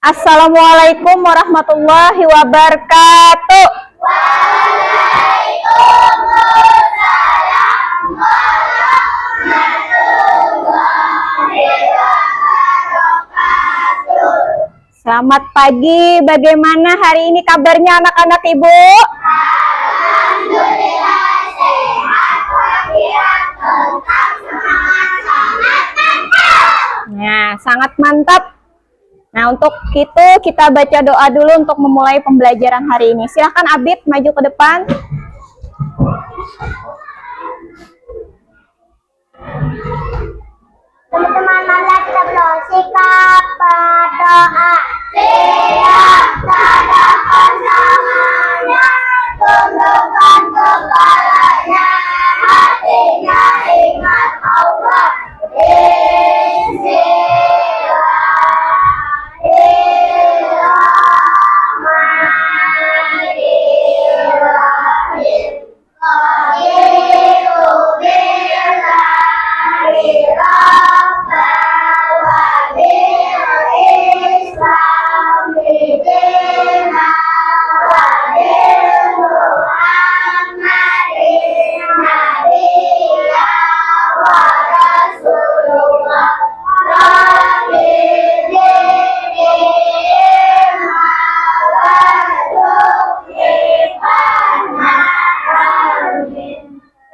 Assalamualaikum warahmatullahi wabarakatuh. Waalaikumsalam warahmatullahi wabarakatuh. Selamat pagi. Bagaimana hari ini kabarnya anak-anak Ibu? Alhamdulillah sehat walafiat, tetap semangat, mantap. Nah, sangat mantap. Nah, untuk itu kita baca doa dulu untuk memulai pembelajaran hari ini. Silahkan Abid maju ke depan. Teman-teman malah kita bersikap berdoa. Siap tadakan tangannya, tundukkan kepalanya, hatinya ingat Allah.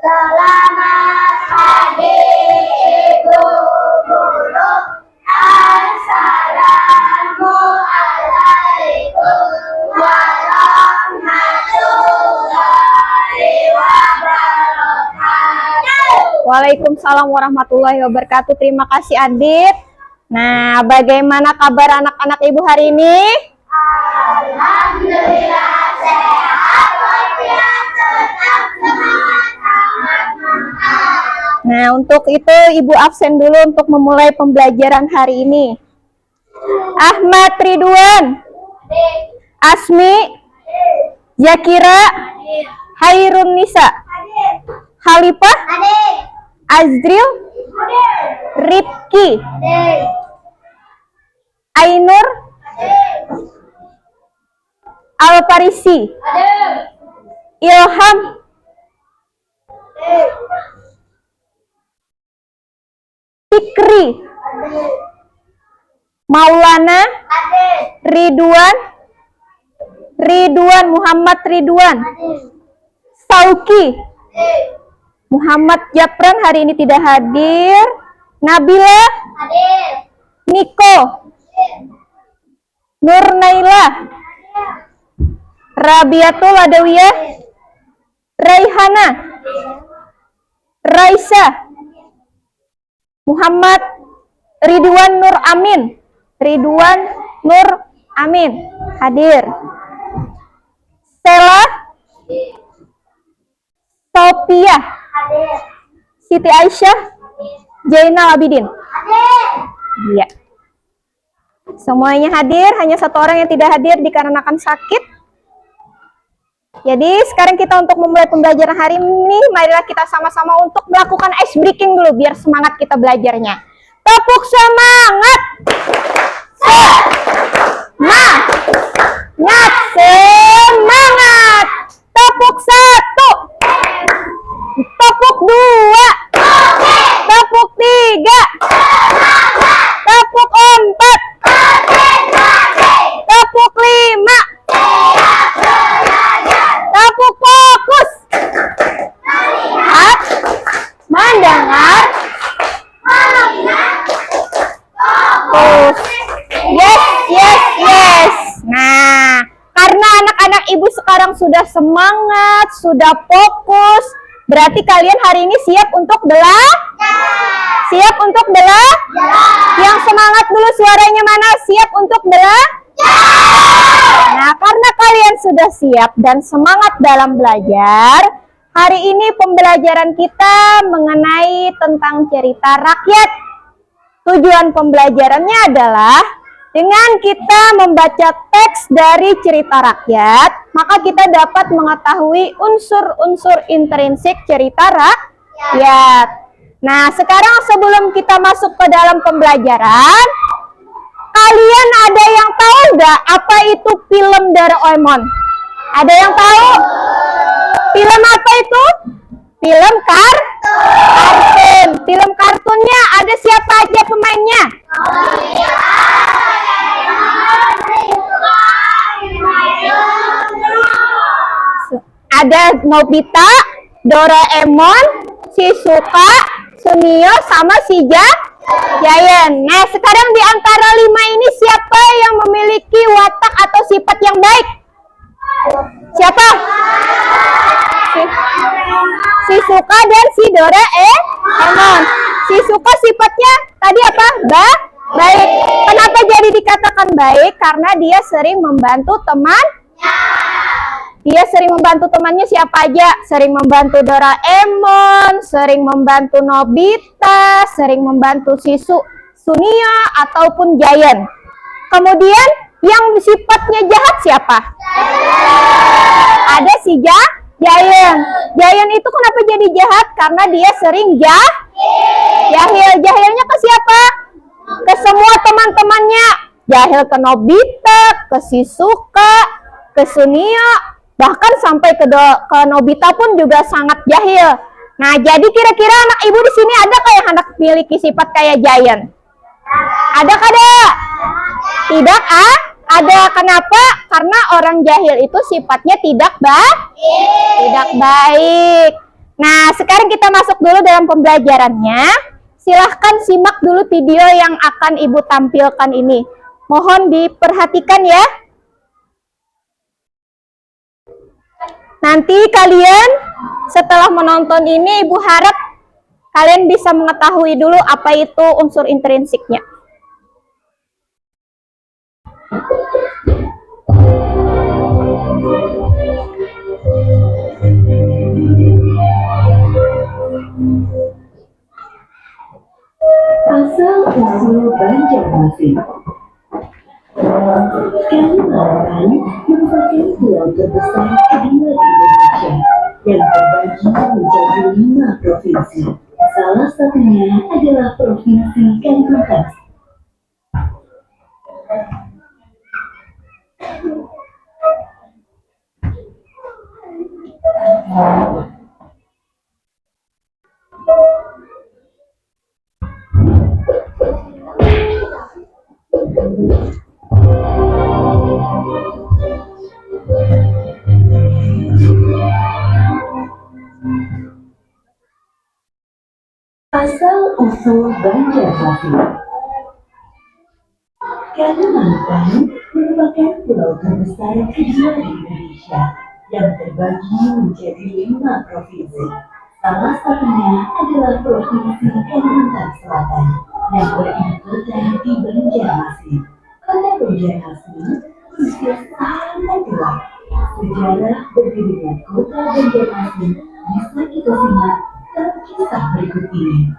Selamat pagi Ibu Guru. Assalamualaikum warahmatullahi wabarakatuh. Waalaikumsalam warahmatullahi wabarakatuh. Terima kasih Adit. Nah, bagaimana kabar anak-anak Ibu hari ini? Alhamdulillah sehat walafiat, tetap semangat, mantap. Nah, untuk itu Ibu absen dulu untuk memulai pembelajaran hari ini. Ahmad Ridwan, Asmi, Zakira, Hairun Nisa, Khalifah, Azril, Rifki, Ainur, Al-Farisi, Ilham, Fikri, Maulana, Ridwan Muhammad Ridwan, Sauki, Muhammad Japran hari ini tidak hadir, Nabila, Niko, Nur Naila, Rabiatul Adawiyah, Raihana, Raisa, Muhammad Ridwan Nur Amin, Ridwan Nur Amin hadir. Stella, Sophia, Siti Aisyah, Jainal Abidin. Iya. Semuanya hadir, hanya satu orang yang tidak hadir dikarenakan sakit. Jadi sekarang kita untuk memulai pembelajaran hari ini, marilah kita sama-sama untuk melakukan ice breaking dulu biar semangat kita belajarnya. Tepuk semangat. Semangat, semangat. Tepuk satu. Tepuk dua. Tepuk tiga. Tepuk empat. Tepuk lima. Tepuk fokus. Melihat, mendengar, fokus. Yes. Nah, karena anak-anak Ibu sekarang sudah semangat, sudah fokus, berarti kalian hari ini siap untuk belajar? Siap untuk belajar? Yang semangat dulu suaranya mana? Siap untuk belajar? Nah, karena kalian sudah siap dan semangat dalam belajar, hari ini pembelajaran kita mengenai tentang cerita rakyat. Tujuan pembelajarannya adalah dengan kita membaca teks dari cerita rakyat, maka kita dapat mengetahui unsur-unsur intrinsik cerita rakyat. Nah, sekarang sebelum kita masuk ke dalam pembelajaran, Kalian ada yang tahu nggak apa itu film Doraemon? Ada yang tahu? Film apa itu? Film kartun. Film kartunnya ada siapa aja pemainnya? Ada Nobita, Doraemon, Shizuka, Sunio, sama si Giant. Nah, sekarang di antara 5 ini siapa yang memiliki watak atau sifat yang baik? Siapa? Shizuka dan si Doraemon. Shizuka sifatnya tadi apa? Baik. Kenapa jadi dikatakan baik? Karena dia sering membantu Dia sering membantu temannya siapa aja? Sering membantu Doraemon, sering membantu Nobita, sering membantu Sunio ataupun Giant. Kemudian yang sifatnya jahat siapa? Ada si Giant. Giant itu kenapa jadi jahat? Karena dia sering jahil. Jahilnya ke siapa? Ke semua teman-temannya. Jahil ke Nobita, ke Shizuka, ke Sunio, bahkan sampai ke Nobita pun juga sangat jahil. Nah, jadi kira-kira anak ibu di sini ada yang anak memiliki sifat kayak Giant? Ada kada? Tidak ada. Kenapa? Karena orang jahil itu sifatnya tidak baik. Nah, sekarang kita masuk dulu dalam pembelajarannya. Silahkan simak dulu video yang akan ibu tampilkan ini. Mohon diperhatikan ya. Nanti kalian setelah menonton ini, ibu harap kalian bisa mengetahui dulu apa itu unsur intrinsiknya. Asal-usul Banjarmasin. Kalimantan merupakan pulau terbesar kedua di Indonesia yang terbagi menjadi 5 provinsi. Salah satunya adalah Provinsi Kalimantan. Asal-usul Banjarmasin. Kalimantan merupakan pulau terbesar kedua di Indonesia yang terbagi menjadi 5 provinsi. Salah satunya adalah Provinsi Kalimantan Selatan yang beribu kota di Banjarmasin. Kota Banjarmasin berusia sangat tua. Sejarah berdirinya kota Banjarmasin bisa kita simak dalam kisah berikut ini.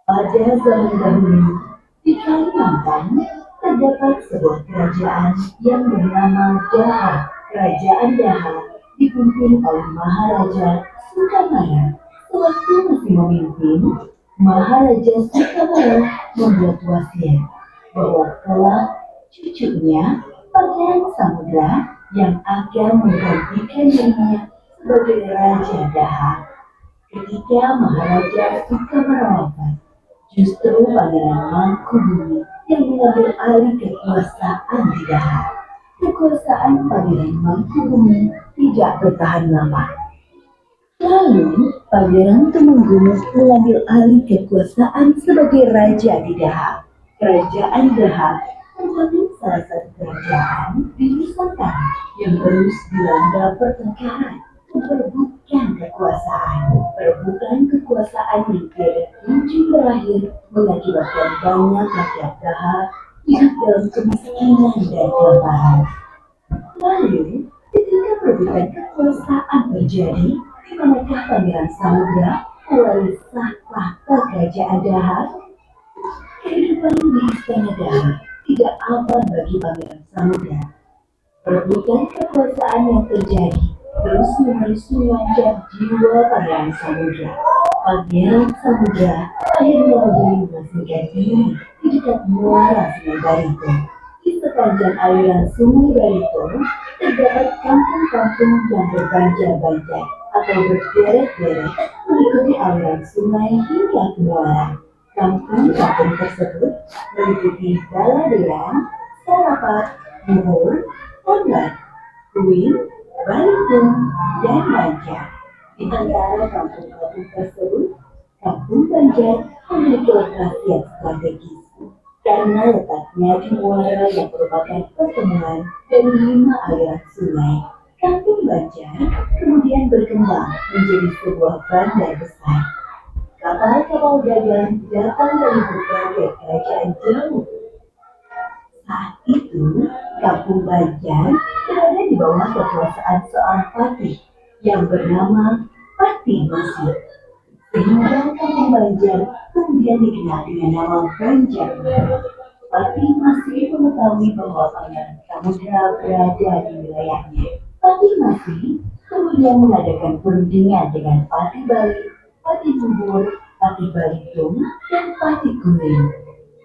Pada zaman dahulu, di Kalimantan terdapat sebuah kerajaan yang bernama Daha. Kerajaan Daha dipimpin oleh Maharaja Sukamana. Sewaktu masih memimpin, Maharaja Sukamana membuat wasiat bahwa kelak cucunya, Pangeran Samudra, yang akan menggantikan dirinya sebagai Raja Daha. Ketika Maharaja Sukamana wafat, justru Pangeran Mangkubumi yang mengambil alih kekuasaan di Daha. Kekuasaan Pangeran Mangkubumi tidak bertahan lama. Lalu, Pangeran Tumenggung mengambil alih kekuasaan sebagai Raja di Daha. Kerajaan Daha merupakan salah satu kerajaan di Nusantara yang terus dilanda pertengkaran memperebutkan kekuasaan. Perebutan kekuasaan yang tiada kunjung berakhir mengakibatkan banyak rakyat Daha hidup dalam kemiskinan dan kelaparan. Lalu, ketika perebutan kekuasaan terjadi, di manakah Pangeran Samudra mewaris tahta kerajaan Daha? Kehidupan di istana Daha tidak aman bagi Pangeran Samudra. Perebutan kekuasaan yang terjadi terus-menerus mengancam jiwa Pangeran Samudra. Pangeran Samudra akhirnya memilih mengasingkan diri di di dekat muara Sungai Barito. Di sepanjang aliran Sungai Barito terdapat kampung-kampung yang berbanjar-banjar atau berderet-deret mengikuti aliran sungai hingga ke muara. Kampung-kampung tersebut meliputi Baladea, Sarapat, Muhur, Ongat, Kuing, Balitung, dan Banjar. Di antara kampung-kampung tersebut, Kampung Banjar memiliki lokasi yang strategis karena letaknya di muara yang merupakan pertemuan dari 5 aliran sungai. Kampung Banjar kemudian berkembang menjadi sebuah bandar besar. Kapal-kapal dagang datang dari berbagai kerajaan jauh. Saat itu, Kampung Banjar berada di bawah kekuasaan seorang patih yang bernama Patih Masih. Sehingga Kampung Banjar kemudian dikenal dengan nama Banjarmasin. Patih Masih mengetahui bahwa Pangeran Samudra berada di wilayahnya. Patih Masih kemudian mengadakan perundingan dengan Patih Bali, Patih Bubur, Patih Balitung, dan Patih Kuning.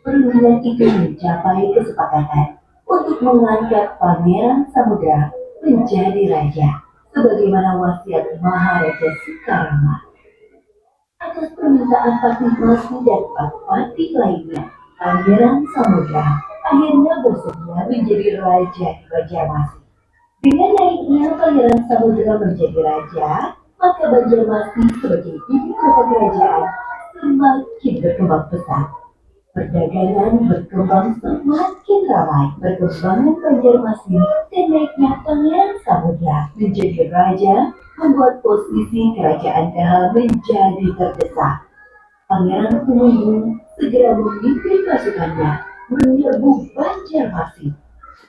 Perundingan itu mencapai kesepakatan untuk mengangkat Pangeran Samudra menjadi raja, sebagaimana wasiat Maharaja Soekarno. Atas permintaan Patih Masih dan patih lainnya, Pangeran Samudra akhirnya bersedia menjadi raja di Banjarmasin. Dengan naiknya Pangeran Samudra menjadi raja, maka Banjarmasin sebagai ibu kota kerajaan semakin berkembang pesat. Perdagangan berkembang semakin ramai. Perkembangan Banjarmasin dan naiknya Pangeran Samudra menjadi raja membuat posisi kerajaan Daha menjadi terdesak. Pangeran Tumenggung segera memimpin pasukannya menyerbu Banjarmasin.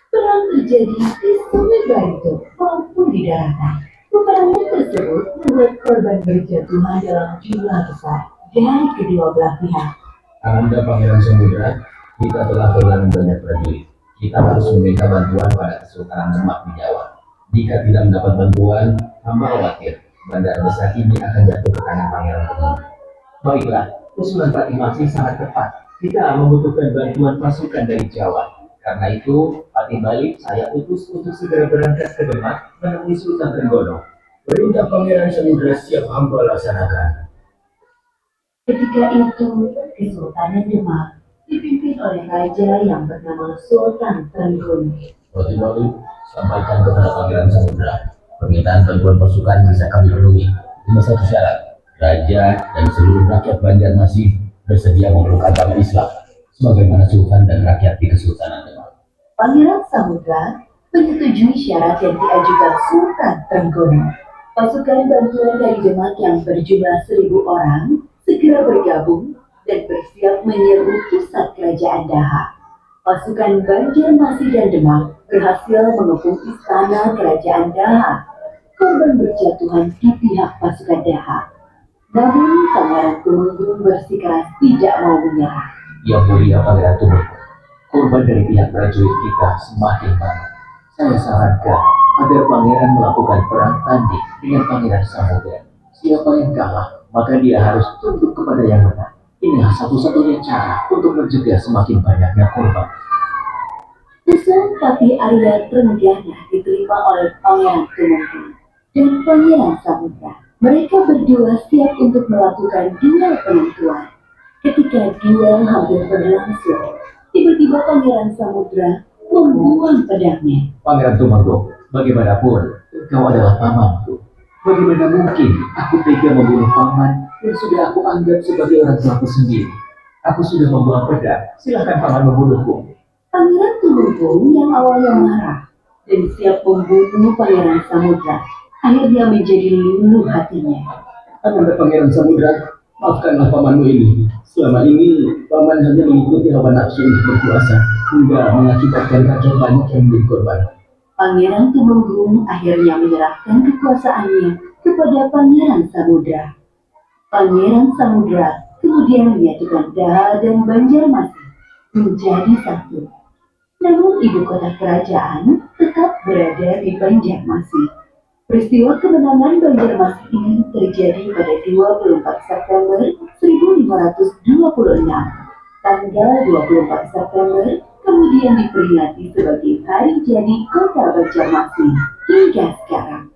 Perang terjadi di Sungai Barito maupun di daratan. Peperangan tersebut membuat korban berjatuhan dalam jumlah besar dari kedua belah pihak. Anda Pangeran Samudra, kita telah kehilangan banyak prajurit. Kita harus meminta bantuan pada Kesultanan Demak di Jawa. Jika tidak mendapat bantuan, hamba khawatir bandar besar ini akan jatuh ke tangan Pangeran Tumenggung. Baiklah, usulan Patih Masih sangat tepat. Kita membutuhkan bantuan pasukan dari Jawa. Karena itu, Patih Bali saya utus untuk segera berangkat ke Demak menemui Sultan Trenggono. Perintah Pangeran Samudra siap hamba laksanakan. Ketika itu, Kesultanan Demak dipimpin oleh raja yang bernama Sultan Trenggono. Patih Bali, sampaikan kepada Pangeran Samudra. Permintaan bantuan pasukan bisa kami penuhi. Cuma satu syarat, Raja dan seluruh rakyat Banjarmasin bersedia memeluk agama Islam, sebagaimana Sultan dan rakyat di Kesultanan Demak. Pangeran Samudra menyetujui syarat yang diajukan Sultan Trenggono. Pasukan bantuan dari Demak yang berjumlah 1.000 orang segera bergabung dan bersiap menyerbu pusat kerajaan Daha. Pasukan Banjarmasin dan Demak berhasil mengepung istana kerajaan Daha. Korban berjatuhan di pihak pasukan Daha. Namun Pangeran Tumenggung bersikeras tidak mau menyerah. Yang mulia Pangeran Tumenggung, korban dari pihak prajurit kita semakin banyak. Saya sarankan agar Pangeran melakukan perang tanding dengan Pangeran Samudra. Siapa yang kalah, maka dia harus tunduk kepada yang menang. Inilah satu-satunya cara untuk mencegah semakin banyaknya korban. Usul Patih Arya Trenggana diterima oleh Pangeran Tumenggung dan Pangeran Samudra. Mereka berdua siap untuk melakukan duel penentuan. Ketika duel hampir berlangsung, tiba-tiba Pangeran Samudra membuang pedangnya. Pangeran Tumenggung, bagaimanapun engkau adalah pamanku. Bagaimana mungkin aku tega membunuh paman yang sudah aku anggap sebagai orang tuaku sendiri? Aku sudah membuang pedang, silakan paman membunuhku. Pangeran Tumenggung yang awalnya marah dan siap membunuh Pangeran Samudra akhirnya menjadi luluh hatinya. Ananda Pangeran Samudra, maafkanlah pamanmu ini. Selama ini, paman hanya mengikuti hawa nafsu untuk berkuasa, hingga mengakibatkan kacau banyak yang menjadi korban. Pangeran Tumenggung akhirnya menyerahkan kekuasaannya kepada Pangeran Samudra. Pangeran Samudra kemudian menyatukan Daha dan Banjarmasin menjadi satu. Namun ibu kota kerajaan tetap berada di Banjarmasin. Peristiwa kemenangan Banjarmasin ini terjadi pada 24 September 1526. Tanggal 24 September kemudian diperingati sebagai Hari Jadi Kota Banjarmasin hingga sekarang.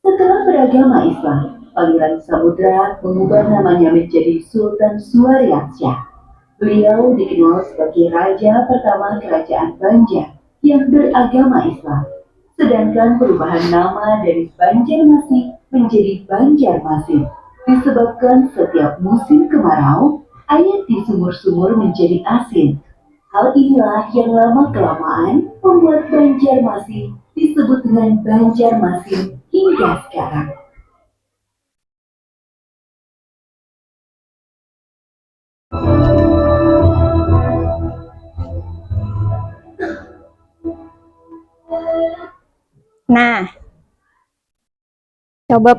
Setelah beragama Islam, Pangeran Samudra mengubah namanya menjadi Sultan Suaryansyah. Beliau dikenal sebagai Raja pertama Kerajaan Banjar yang beragama Islam. Sedangkan perubahan nama dari Banjarmasin menjadi Banjarmasin disebabkan setiap musim kemarau, air di sumur-sumur menjadi asin. Hal inilah yang lama-kelamaan membuat Banjarmasin disebut dengan Banjarmasin hingga sekarang. Nah, coba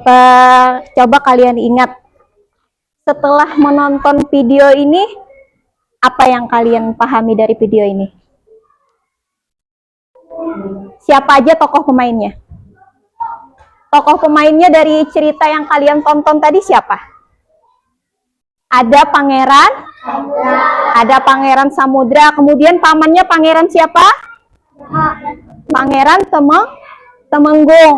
kalian ingat setelah menonton video ini, apa yang kalian pahami dari video ini? Siapa aja tokoh pemainnya? Tokoh pemainnya dari cerita yang kalian tonton tadi siapa? Ada Pangeran Samudra, kemudian pamannya Pangeran siapa? Pangeran Temenggung.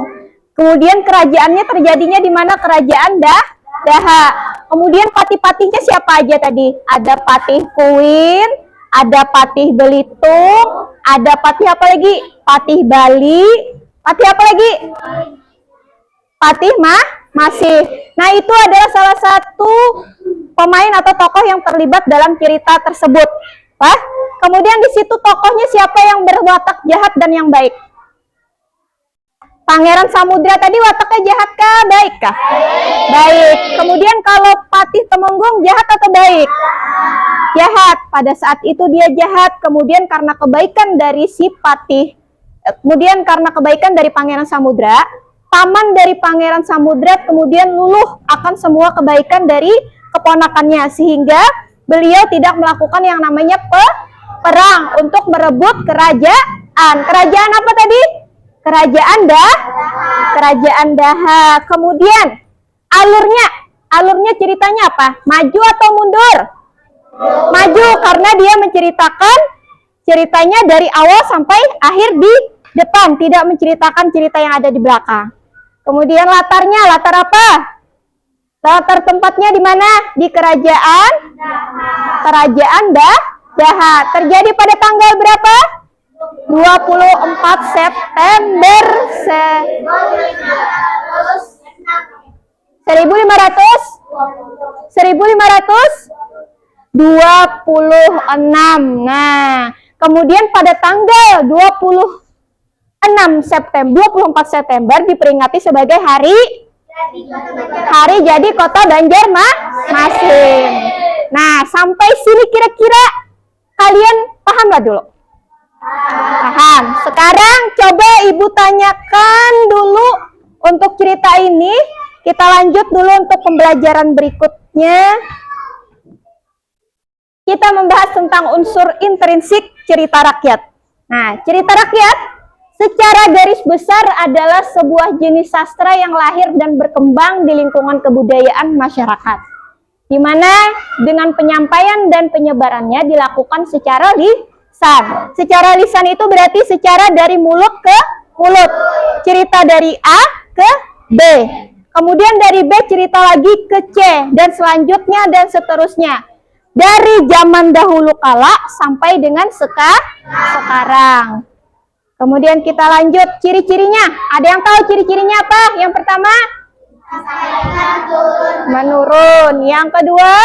Kemudian kerajaannya terjadinya di mana? Kerajaan Daha. Kemudian patih-patihnya siapa aja tadi? Ada Patih Kuin, ada Patih Belitung, ada Patih apa lagi? Patih Bali, Patih apa lagi? Patih Masih. Nah, itu adalah salah satu pemain atau tokoh yang terlibat dalam cerita tersebut. Kemudian di situ tokohnya siapa yang berwatak jahat dan yang baik? Pangeran Samudra tadi wataknya jahat kah? Baik kah? Baik. Kemudian kalau Patih Temenggung jahat atau baik? Jahat. Pada saat itu dia jahat. Kemudian karena kebaikan dari si Patih, kemudian karena kebaikan dari Pangeran Samudra, paman dari Pangeran Samudra kemudian luluh akan semua kebaikan dari keponakannya, sehingga beliau tidak melakukan yang namanya perang untuk merebut kerajaan. Kerajaan apa tadi? Kerajaan Daha. Kemudian alurnya ceritanya apa? Maju atau mundur? Maju, karena dia menceritakan ceritanya dari awal sampai akhir di depan, tidak menceritakan cerita yang ada di belakang. Kemudian latar apa? Latar tempatnya di mana? Di kerajaan Daha. Terjadi pada tanggal berapa? 24 September 1526. Nah, kemudian pada tanggal 24 September diperingati sebagai hari jadi Kota Banjarmasin. Nah, sampai sini kira-kira kalian paham nggak dulu? Paham. Sekarang coba Ibu tanyakan dulu untuk cerita ini. Kita lanjut dulu untuk pembelajaran berikutnya. Kita membahas tentang unsur intrinsik cerita rakyat. Nah, cerita rakyat secara garis besar adalah sebuah jenis sastra yang lahir dan berkembang di lingkungan kebudayaan masyarakat, di mana dengan penyampaian dan penyebarannya dilakukan secara lisan. Secara lisan itu berarti secara dari mulut ke mulut. Cerita dari A ke B. Kemudian dari B cerita lagi ke C, dan selanjutnya dan seterusnya. Dari zaman dahulu kala sampai dengan sekarang. Kemudian kita lanjut ciri-cirinya. Ada yang tahu ciri-cirinya apa? Yang pertama? Menurun. Yang kedua?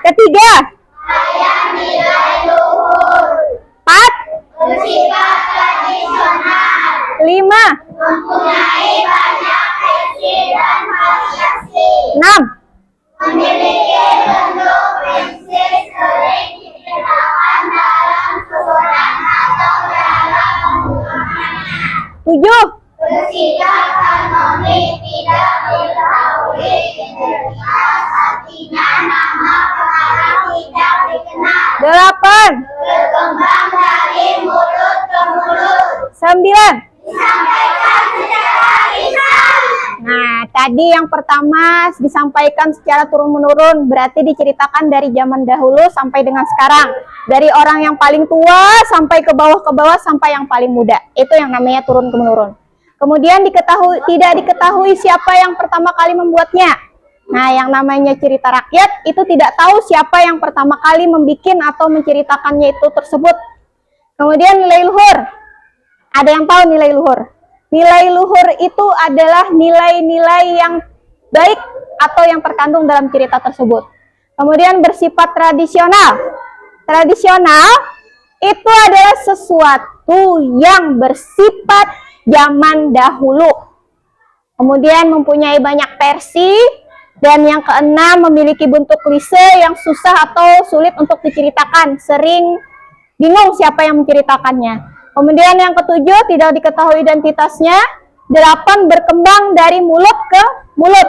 Ketiga? Empat? Lima? Enam? Tujuh? Delapan? Sembilan? Nah, Tadi yang pertama disampaikan secara turun-menurun, berarti diceritakan dari zaman dahulu sampai dengan sekarang. Dari orang yang paling tua sampai ke bawah sampai yang paling muda. Itu yang namanya turun-menurun. Kemudian tidak diketahui siapa yang pertama kali membuatnya. Nah, yang namanya cerita rakyat itu tidak tahu siapa yang pertama kali membuat atau menceritakannya itu tersebut. Kemudian nilai luhur. Ada yang tahu nilai luhur? Nilai luhur itu adalah nilai-nilai yang baik atau yang terkandung dalam cerita tersebut. Kemudian bersifat tradisional. Tradisional itu adalah sesuatu yang bersifat zaman dahulu. Kemudian mempunyai banyak versi. Dan yang keenam, memiliki bentuk klise yang susah atau sulit untuk diceritakan. Sering bingung siapa yang menceritakannya. Kemudian yang ketujuh, tidak diketahui identitasnya. 8, berkembang dari mulut ke mulut.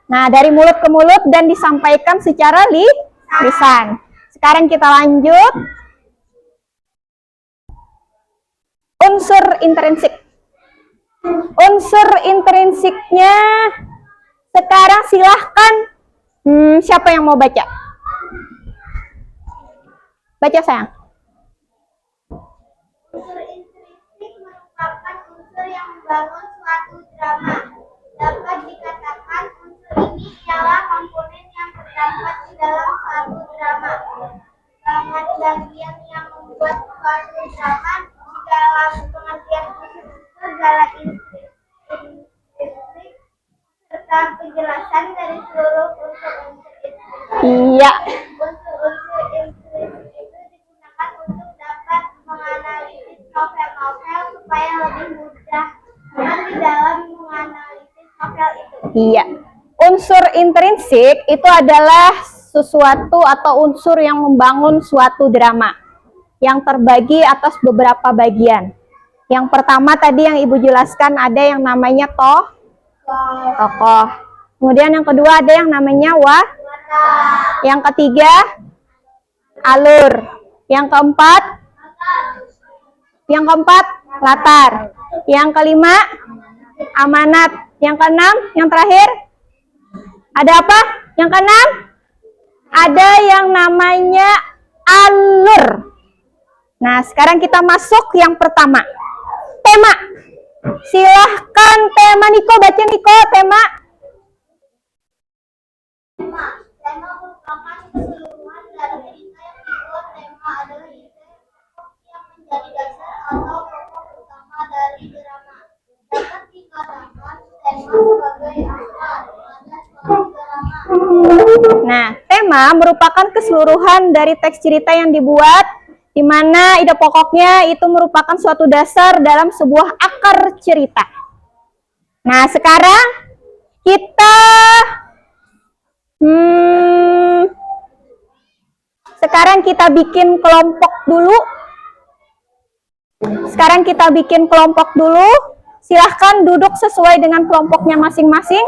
Nah, dari mulut ke mulut dan disampaikan secara lisan. Sekarang kita lanjut. Unsur intrinsik. Unsur intrinsiknya, sekarang silahkan, siapa yang mau baca? Baca sayang. Unsur intrinsik merupakan unsur yang membangun suatu drama. Dapat dikatakan unsur ini ialah komponen yang terdapat di dalam suatu drama. Bagian yang membuat suatu drama dalam pengertian unsur adalah intrinsik serta penjelasan dari seluruh unsur-unsur intrinsik. Iya. Unsur-unsur intrinsik itu digunakan untuk dapat menganalisis novel-novel supaya lebih mudah di dalam menganalisis novel itu. Iya. Unsur intrinsik itu adalah sesuatu atau unsur yang membangun suatu drama yang terbagi atas beberapa bagian. Yang pertama tadi yang Ibu jelaskan ada yang namanya tokoh. Kemudian yang kedua ada yang namanya Yang ketiga alur. Yang keempat latar. Yang kelima amanat. Yang keenam, yang terakhir ada apa? Yang keenam ada yang namanya alur. Nah, sekarang kita masuk yang pertama. Tema. Silahkan tema Niko, baca Niko tema. Tema merupakan keseluruhan dari cerita yang dibuat. Tema adalah ide yang menjadi dasar atau pokok utama dari drama. Dapat dikatakan tema sebagai asal pada suatu drama. Nah, tema merupakan keseluruhan dari teks cerita yang dibuat, di mana ide pokoknya itu merupakan suatu dasar dalam sebuah akar cerita. Nah, sekarang kita bikin kelompok dulu. Silahkan duduk sesuai dengan kelompoknya masing-masing.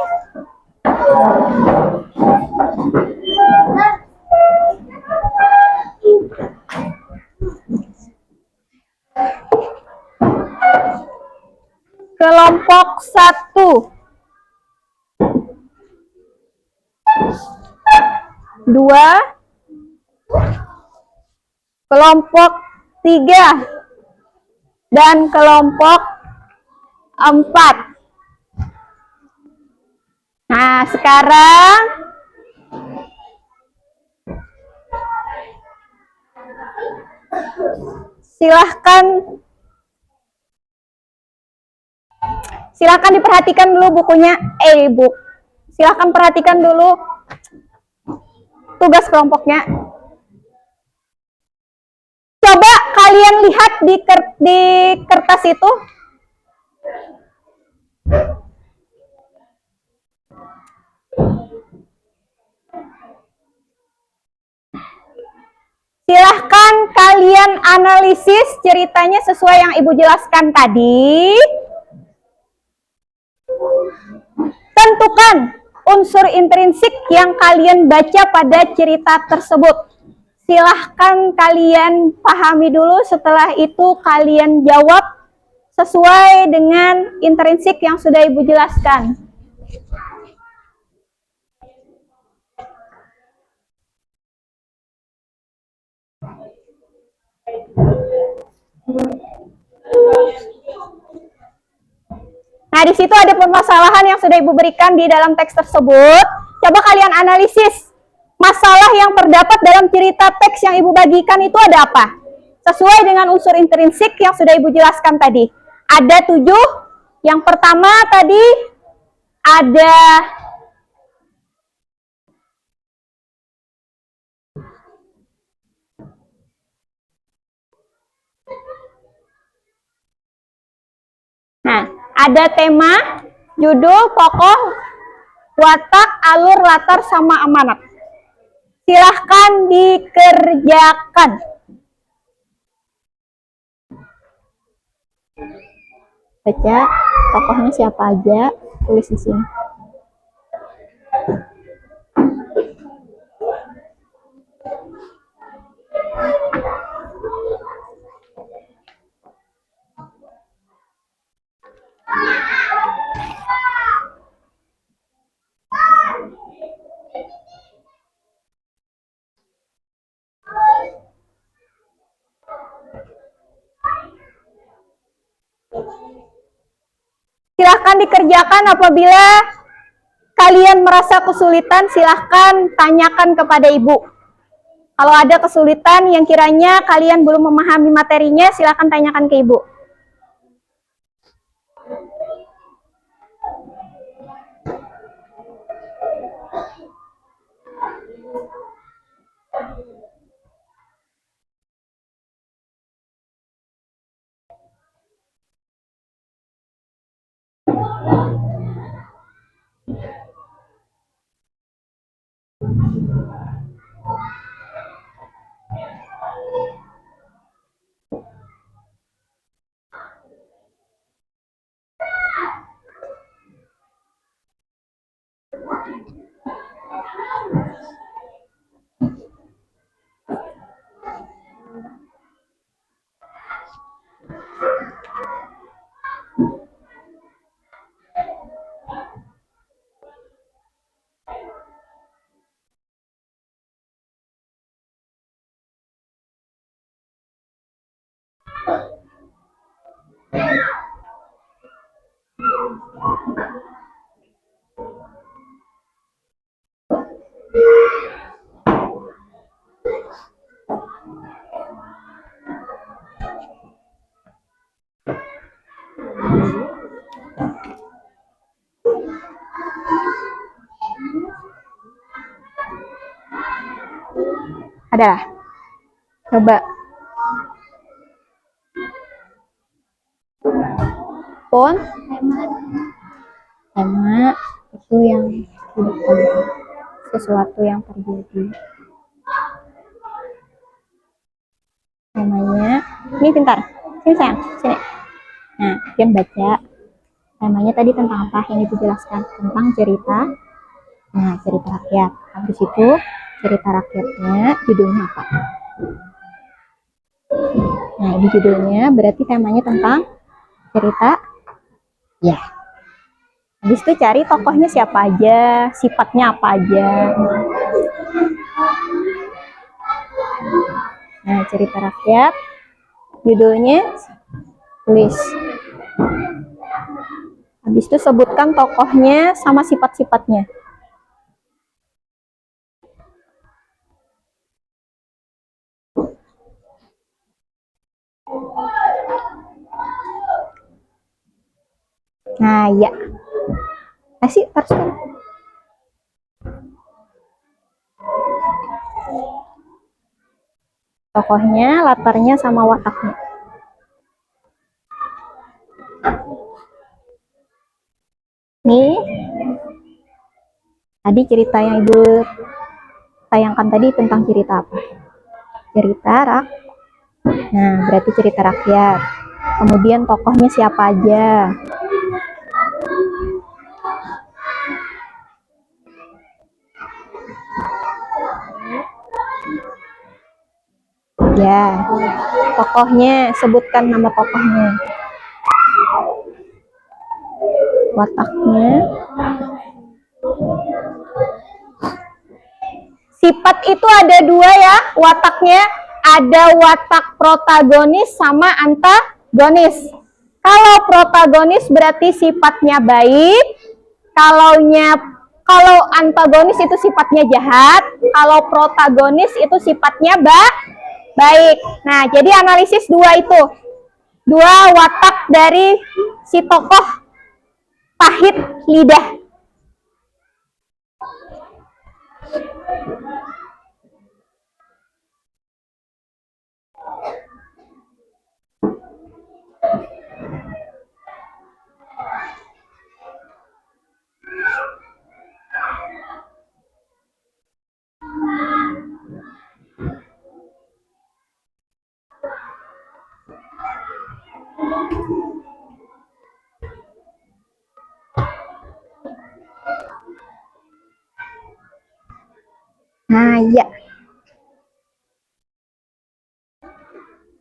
Kelompok 1, 2, kelompok 3, dan kelompok 4. Nah, sekarang silahkan diperhatikan dulu bukunya, silahkan perhatikan dulu tugas kelompoknya. Coba kalian lihat di kertas itu. Silahkan kalian analisis ceritanya sesuai yang Ibu jelaskan tadi. Tentukan unsur intrinsik yang kalian baca pada cerita tersebut. Silahkan kalian pahami dulu, setelah itu kalian jawab sesuai dengan intrinsik yang sudah Ibu jelaskan. Nah, di situ ada permasalahan yang sudah Ibu berikan di dalam teks tersebut. Coba kalian analisis. Masalah yang terdapat dalam cerita teks yang Ibu bagikan itu ada apa? Sesuai dengan unsur intrinsik yang sudah Ibu jelaskan tadi. Ada 7. Yang pertama tadi ada ada tema, judul, tokoh, watak, alur, latar, sama amanat. Silahkan dikerjakan. Baca tokohnya siapa aja, tulis di sini. Silahkan dikerjakan. Apabila kalian merasa kesulitan, silahkan tanyakan kepada Ibu. Kalau ada kesulitan yang kiranya kalian belum memahami materinya, silahkan tanyakan ke Ibu. Adalah. Coba. Pon. Tema itu yang tidak ada. Sesuatu yang terjadi. Temanya. Ini pintar. Sini sayang. Sini. Nah, kalian baca. Temanya tadi tentang apa? Yang dijelaskan tentang cerita. Nah, cerita rakyat. Habis itu cerita rakyatnya judulnya apa? Nah, ini judulnya berarti temanya tentang cerita. Ya. Habis itu cari tokohnya siapa aja, sifatnya apa aja. Nah, cerita rakyat judulnya tulis. Habis itu sebutkan tokohnya sama sifat-sifatnya. Nah, ya. Kasih teruskan. Tokohnya, latarnya, sama wataknya. Nih. Tadi cerita yang Ibu tayangkan tadi tentang cerita apa? Cerita Nah, berarti cerita rakyat. Kemudian tokohnya siapa aja? Ya, tokohnya, sebutkan nama tokohnya. Wataknya. Sifat itu ada 2 ya, wataknya. ada watak protagonis sama antagonis. Kalau protagonis berarti sifatnya baik, kalau antagonis itu sifatnya jahat, kalau protagonis itu sifatnya baik. Nah, jadi analisis dua itu. Dua watak dari si tokoh pahit lidah. Nah, ya.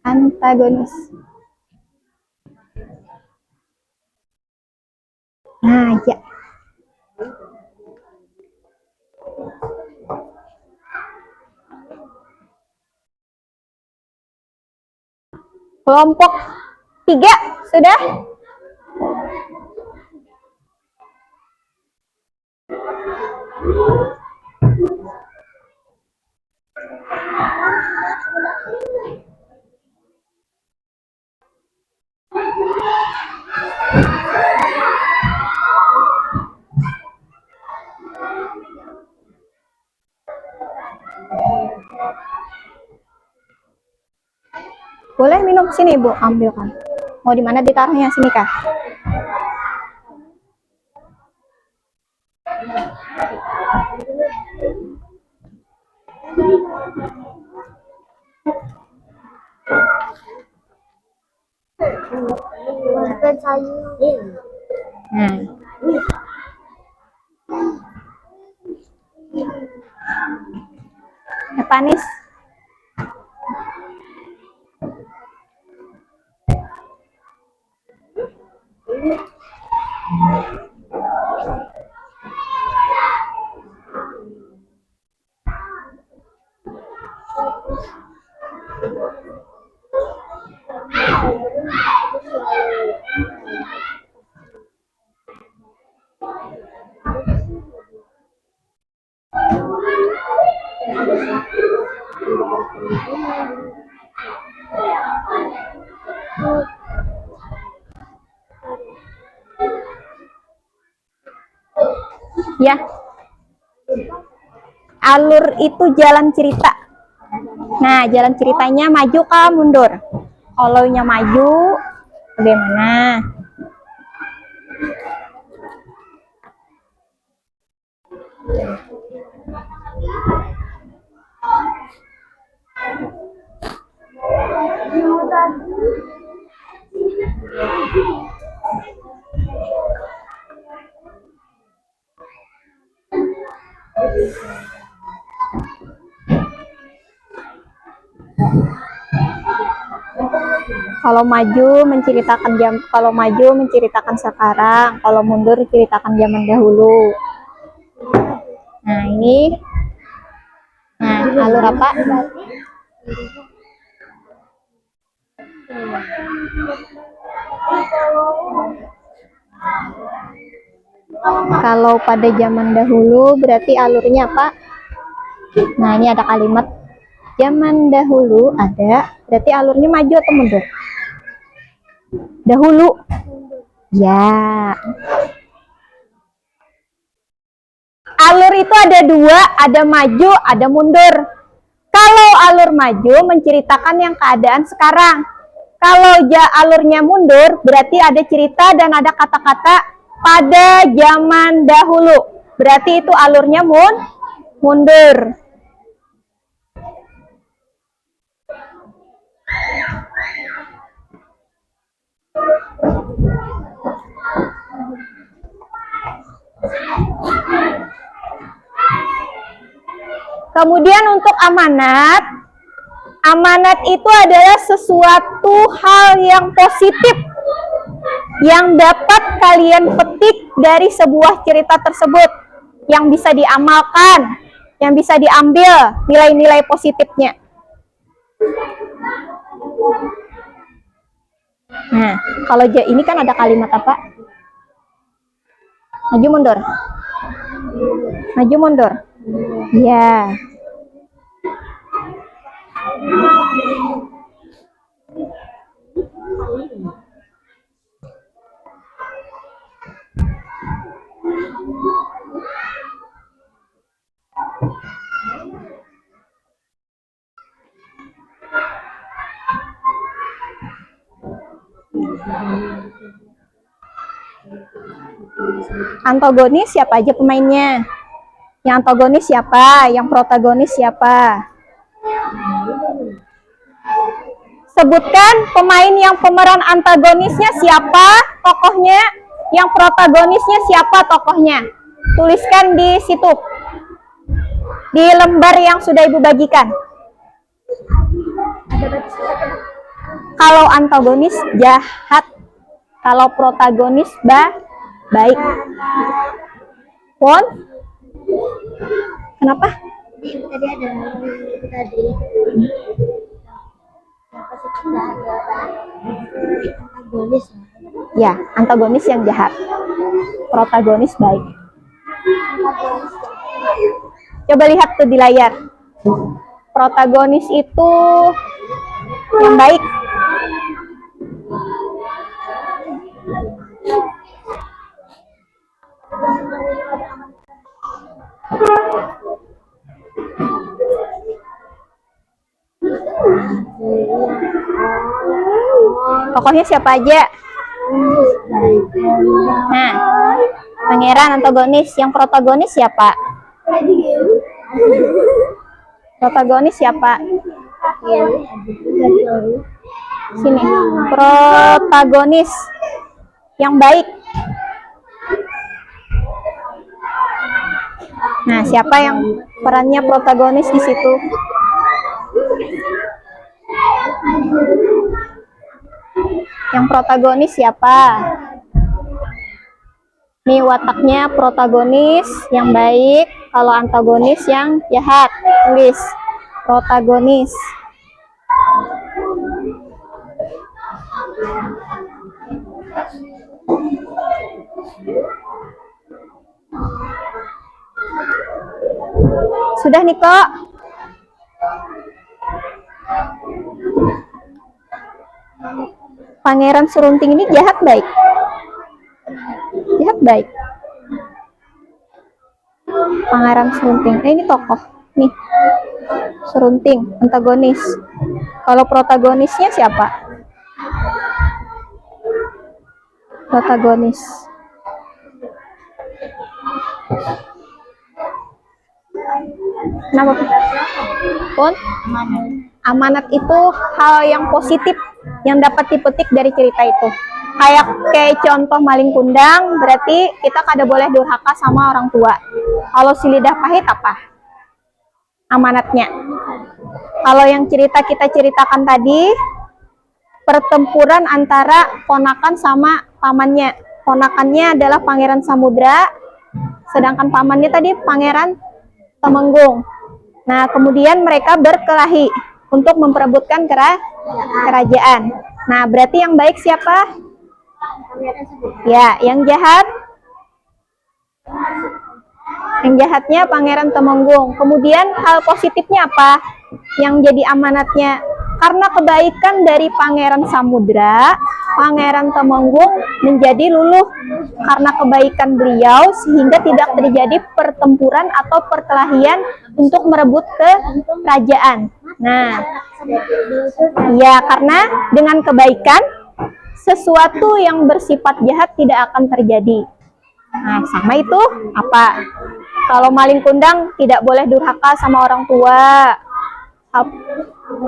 Antagonis. Nah, ya. Kelompok 3 sudah? Boleh minum sini, Bu, ambilkan. Mau di mana ditaruhnya? Sini kah? Nah. Panis. Ya. Alur itu jalan cerita. Nah, jalan ceritanya maju kah mundur? Kalau nya maju, bagaimana? Kalau maju menceritakan sekarang, kalau mundur menceritakan zaman dahulu. Nah, ini. Nah, alur apa? Kalau pada zaman dahulu berarti alurnya apa? Nah, ini ada kalimat zaman dahulu ada, berarti alurnya maju atau mundur? Dahulu. Ya. Alur itu ada dua, ada maju, ada mundur. Kalau alur maju menceritakan yang keadaan sekarang. Kalau alurnya mundur, berarti ada cerita dan ada kata-kata pada zaman dahulu. Berarti itu alurnya mundur. Kemudian untuk amanat, amanat itu adalah sesuatu hal yang positif yang dapat kalian petik dari sebuah cerita tersebut, yang bisa diamalkan, yang bisa diambil nilai-nilai positifnya. Nah, kalau ini kan ada kalimat apa? Maju mundur. Maju mundur. Ya. Antagonis siapa aja pemainnya? Yang antagonis siapa? Yang protagonis siapa? Sebutkan pemain yang pemeran antagonisnya siapa tokohnya, yang protagonisnya siapa tokohnya. Tuliskan di situ, di lembar yang sudah Ibu bagikan. Kalau antagonis jahat, kalau protagonis baik. Pon? Kenapa? Tadi ada itu tadi. Kenapa sih tidak ada antagonis? Ya, antagonis yang jahat. Protagonis baik. Coba lihat tuh di layar. Protagonis itu yang baik. Tokohnya siapa aja? Nah, pangeran antagonis. Yang protagonis siapa? Protagonis siapa? Sini. Protagonis yang baik. Nah, siapa yang perannya protagonis di situ? Yang protagonis siapa? Nih wataknya protagonis yang baik, kalau antagonis yang jahat. Tulis protagonis. Sudah nih kok. Pangeran Serunting ini jahat baik? Jahat baik. Pangeran Serunting. Ini tokoh. Nih. Serunting, antagonis. Kalau protagonisnya siapa? Protagonis. Kenapa? Pun? Amanat itu hal yang positif yang dapat dipetik dari cerita itu. Kayak contoh maling kundang, berarti kita kada boleh durhaka sama orang tua. Kalau si lidah pahit apa? Amanatnya. Kalau yang kita ceritakan tadi, pertempuran antara ponakan sama pamannya. Ponakannya adalah Pangeran Samudra, sedangkan pamannya tadi Pangeran Temenggung. Nah, kemudian mereka berkelahi untuk memperebutkan kerajaan. Nah, berarti yang baik siapa? Ya, yang jahat? Yang jahatnya Pangeran Temenggung. Kemudian hal positifnya apa? Yang jadi amanatnya? Karena kebaikan dari Pangeran Samudra, Pangeran Temenggung menjadi luluh karena kebaikan beliau, sehingga tidak terjadi pertempuran atau perkelahian untuk merebut kerajaan. Nah, ya karena dengan kebaikan sesuatu yang bersifat jahat tidak akan terjadi. Nah, sama itu apa? Kalau maling kundang tidak boleh durhaka sama orang tua.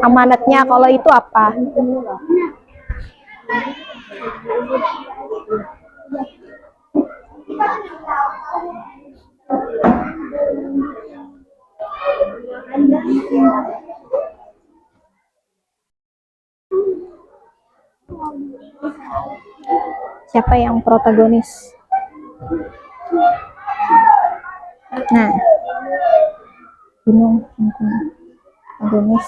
Amanatnya kalau itu apa? Siapa yang protagonis? Nah, gunung protagonis.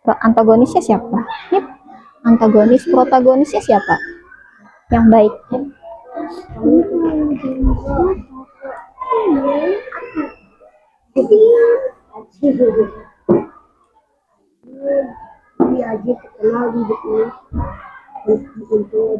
Antagonisnya siapa? Yep. Antagonis, protagonisnya siapa? Yang baik. Yep. Dia aja terkenal di buku untuk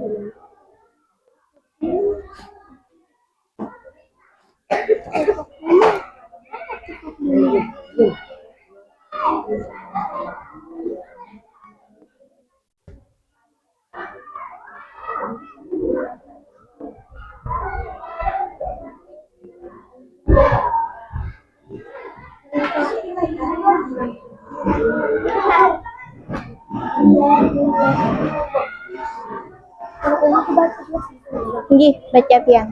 Nggih, baca pian.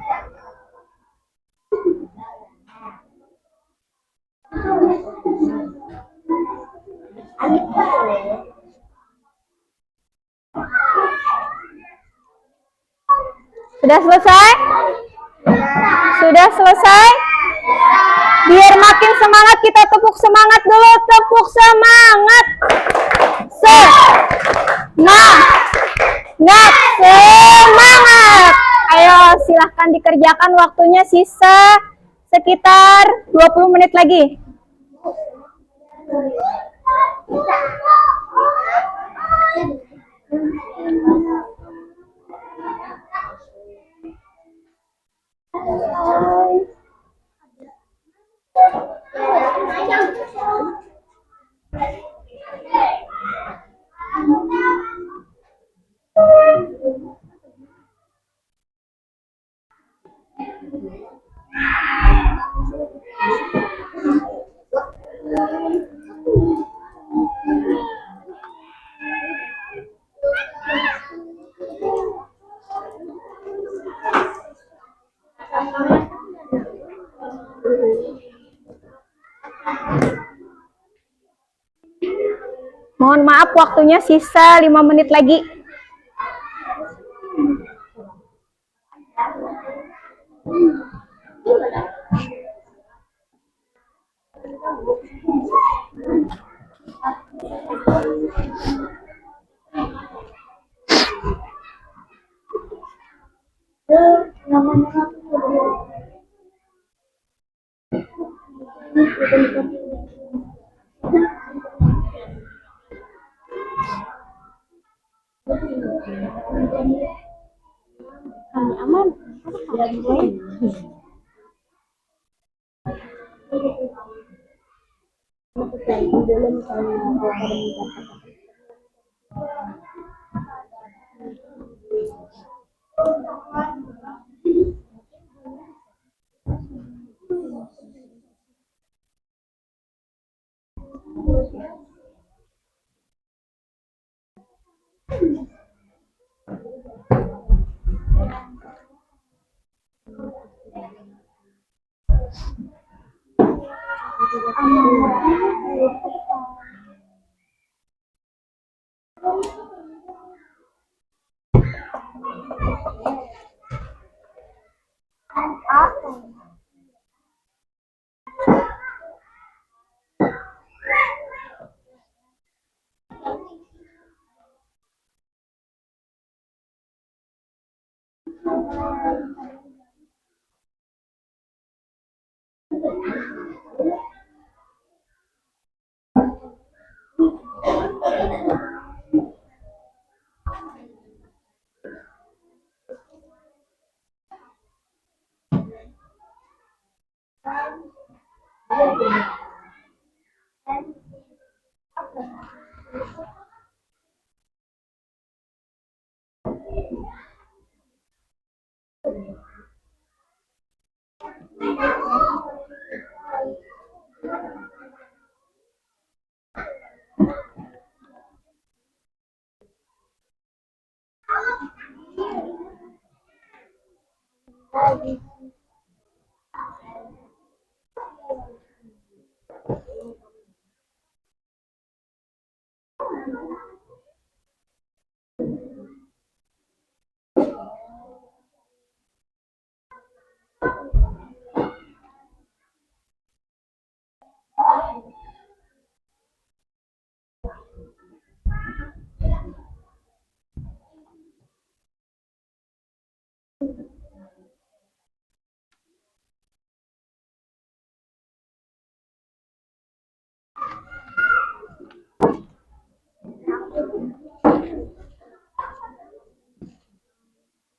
Sudah selesai? Sudah selesai? Biar makin semangat, kita tepuk semangat dulu. Tepuk semangat. Semangat. Ayo silahkan dikerjakan, waktunya sisa sekitar 20 menit lagi. Mohon maaf, waktunya sisa 5 menit lagi.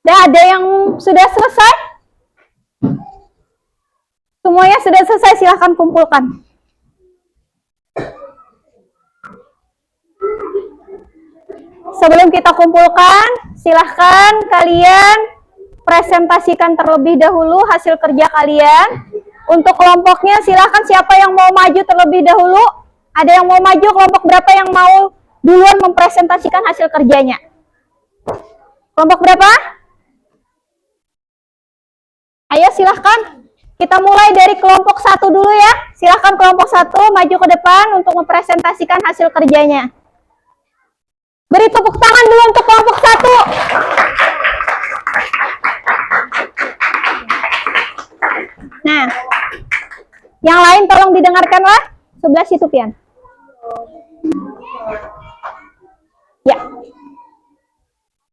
Ada yang sudah selesai? Semuanya sudah selesai, silahkan kumpulkan. Sebelum kita kumpulkan, silahkan kalian presentasikan terlebih dahulu hasil kerja kalian. Untuk kelompoknya silahkan siapa yang mau maju terlebih dahulu. Ada yang mau maju, kelompok berapa yang mau duluan mempresentasikan hasil kerjanya? Kelompok berapa? Ayo silahkan. Kita mulai dari kelompok 1 dulu ya. Silahkan kelompok 1 maju ke depan untuk mempresentasikan hasil kerjanya. Beri tepuk tangan dulu untuk kelompok 1. Nah, yang lain tolong didengarkanlah. Sebelah situ, Pian. Ya.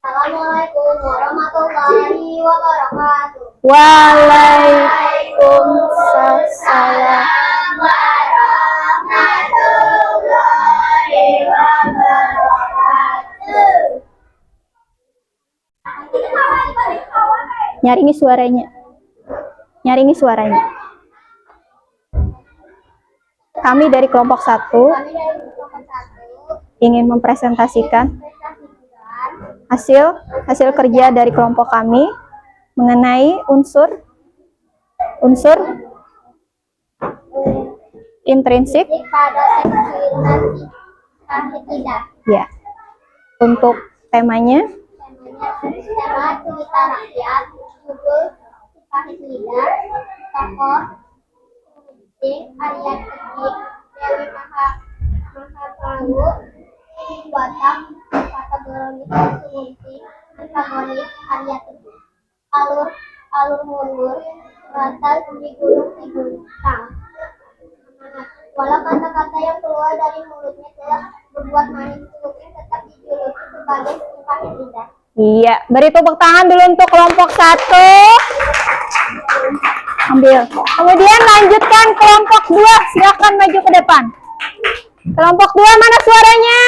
Assalamualaikum warahmatullahi wabarakatuh. Waalaikumsalam. Warahmatullahi wabarakatuh. Nyaringi suaranya. Nyaringi suaranya. Kami dari kelompok 1 Kami dari kelompok 1 ingin mempresentasikan hasil kerja dari kelompok kami mengenai unsur intrinsik pada seksualitas tidak. ya. Untuk temanya Tema cerita rakyat, judul Sipahit Lidah, tokoh penting Arya Ketik, Dewi Mahaprabu, Batak, kategori penting antagonis Arya Ketik, alur mundur, batal di gunung Bintang. Walau kata-kata yang keluar dari mulutnya telah berbuat manis, suluknya tetap dijuluki sebagai Sipahit Lidah. iya, beri tepuk tangan dulu untuk kelompok 1. Ambil. Kemudian lanjutkan kelompok 2, silakan maju ke depan. Kelompok 2 mana suaranya?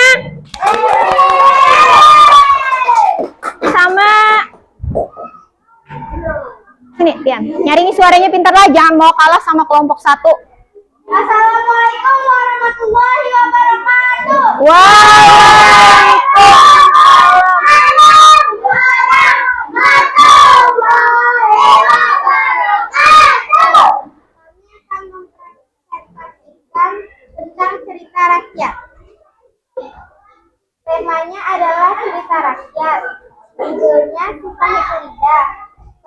Sama. Sini, Pian. Nyaringi suaranya pintarlah, jangan mau kalah sama kelompok 1. Assalamualaikum warahmatullahi wabarakatuh. Tentang cerita rakyat. Temanya adalah cerita rakyat. Judulnya Sipahit Lidah.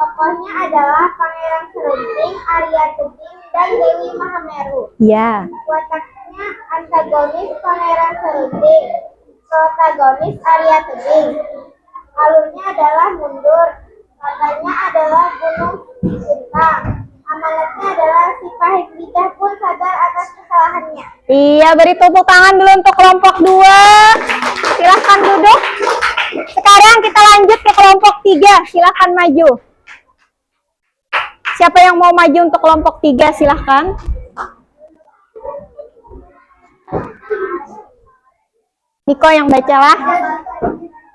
Tokohnya adalah Pangeran Serunting, Arya Tubing, dan Dewi Mahameru. Ya. Wataknya antagonis Pangeran Serunting, protagonis Arya Tubing. Alurnya adalah mundur, katanya adalah gunung Bintang. Amanatnya adalah Sipahit Lidah pun sadar atas kesalahannya. Iya, beri tepuk tangan dulu untuk kelompok 2. Silahkan duduk. Sekarang kita lanjut ke kelompok 3. Silahkan maju. Siapa yang mau maju untuk kelompok 3? Silahkan. Niko yang bacalah.